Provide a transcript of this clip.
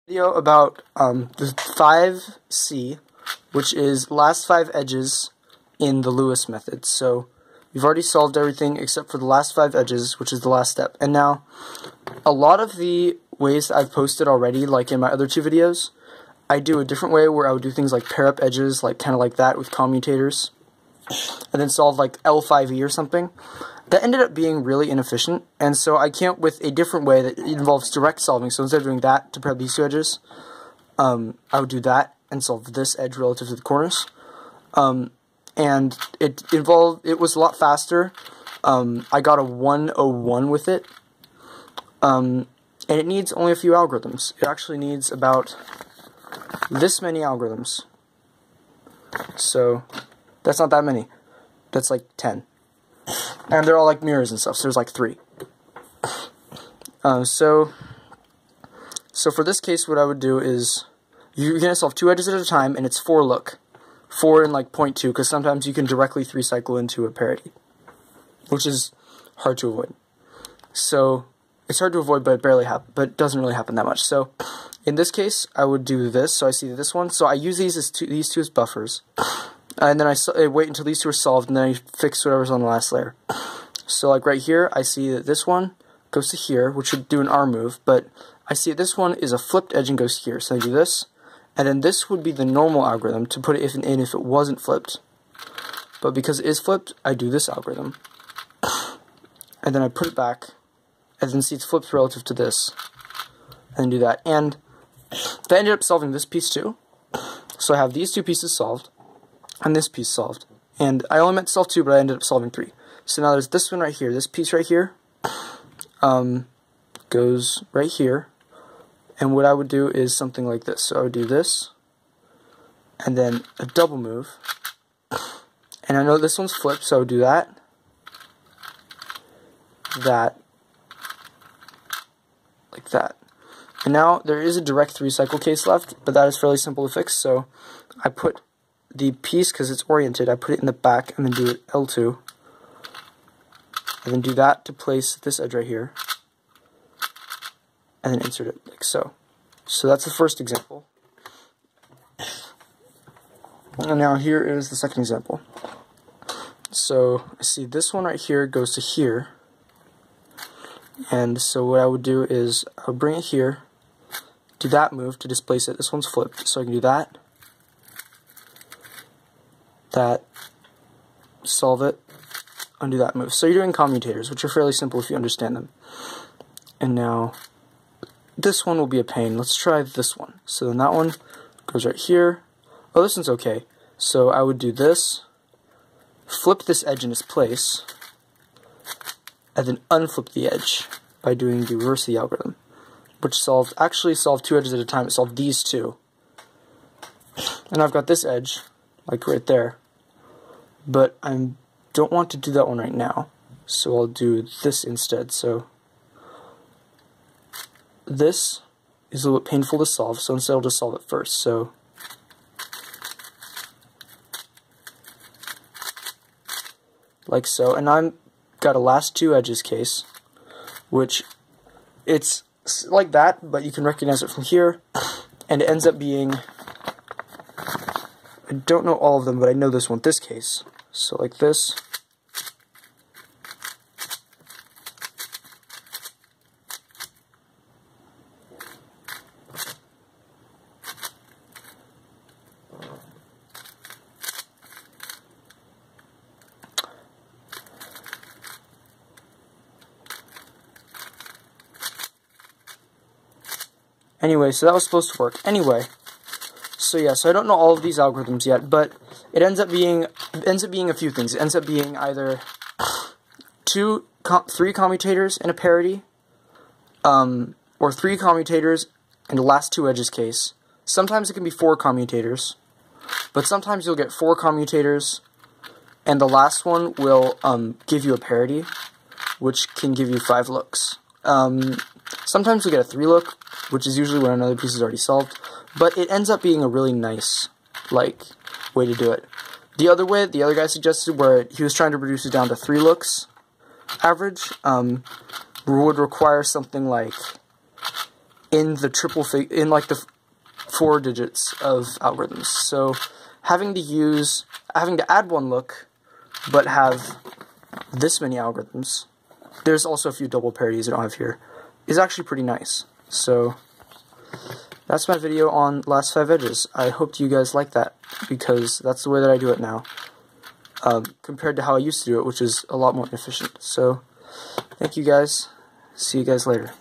Video about the 5C, which is last 5 edges in the Lewis method. So you've already solved everything except for the last 5 edges, which is the last step. And now, a lot of the ways that I've posted already, like in my other 2 videos, I do a different way where I would do things like pair up edges, like kind of like that with commutators, and then solve like L5E or something. That ended up being really inefficient, and so I came up with a different way that involves direct solving. So instead of doing that to pair up these 2 edges, I would do that and solve this edge relative to the corners. And it was a lot faster. I got a 101 with it, and it needs only a few algorithms. It actually needs about this many algorithms. So that's not that many. That's like 10. And they're all like mirrors and stuff, so there's like 3. So for this case, what I would do is, you're going to solve 2 edges at a time, and it's 4 look. 4 in like 0.2, because sometimes you can directly 3-cycle into a parity, which is hard to avoid. So it's hard to avoid, but it doesn't really happen that much. So in this case, I would do this. So I see this one. So I use these two as buffers. And then I wait until these 2 are solved, and then I fix whatever's on the last layer. So like right here, I see that this one goes to here, which should do an arm move, but I see that this one is a flipped edge and goes here. So I do this, and then this would be the normal algorithm to put it in if it wasn't flipped. But because it is flipped, I do this algorithm. And then I put it back, and then see it's flipped relative to this, and do that. And that ended up solving this piece too. So I have these 2 pieces solved, and this piece solved. And I only meant to solve 2, but I ended up solving 3. So now there's this one right here. This piece right here goes right here. And what I would do is something like this. So I would do this, and then a double move. And I know this one's flipped, so I would do that, like that. And now there is a direct 3-cycle case left, but that is fairly simple to fix. So I put the piece, because it's oriented, I put it in the back, and then do it L2, and then do that to place this edge right here, and then insert it like so. So that's the first example. And now here is the second example. So I see this one right here goes to here, and so what I would do is I would bring it here, do that move to displace it. This one's flipped, so I can do that, solve it, undo that move. So you're doing commutators, which are fairly simple if you understand them. And now this one will be a pain. Let's try this one. So then that one goes right here. Oh, this one's okay. So I would do this, flip this edge in its place, and then unflip the edge by doing the reverse of the algorithm, which actually solved 2 edges at a time. It solved these 2. And I've got this edge, like right there, but I don't want to do that one right now, so I'll do this instead. So this is a little bit painful to solve, so instead I'll just solve it first. So like so, and I've got a last 2 edges case, which it's like that, but you can recognize it from here, and it ends up being, I don't know all of them, but I know this one, this case. So like this. Anyway, so that was supposed to work. Anyway, so yeah, so I don't know all of these algorithms yet, but it ends up being a few things. It ends up being either 3 commutators in a parity, or 3 commutators in the last 2 edges case. Sometimes it can be 4 commutators, but sometimes you'll get 4 commutators, and the last one will give you a parity, which can give you 5 looks. Sometimes you'll get a 3 look, which is usually when another piece is already solved, but it ends up being a really nice, way to do it. The other way, the other guy suggested, where he was trying to reduce it down to 3 looks average, would require something like in the in like the 4 digits of algorithms. So having to add one look, but have this many algorithms, there's also a few double parities I don't have here, is actually pretty nice. So that's my video on last 5 edges. I hope you guys like that, because that's the way that I do it now, compared to how I used to do it, which is a lot more inefficient. So thank you guys. See you guys later.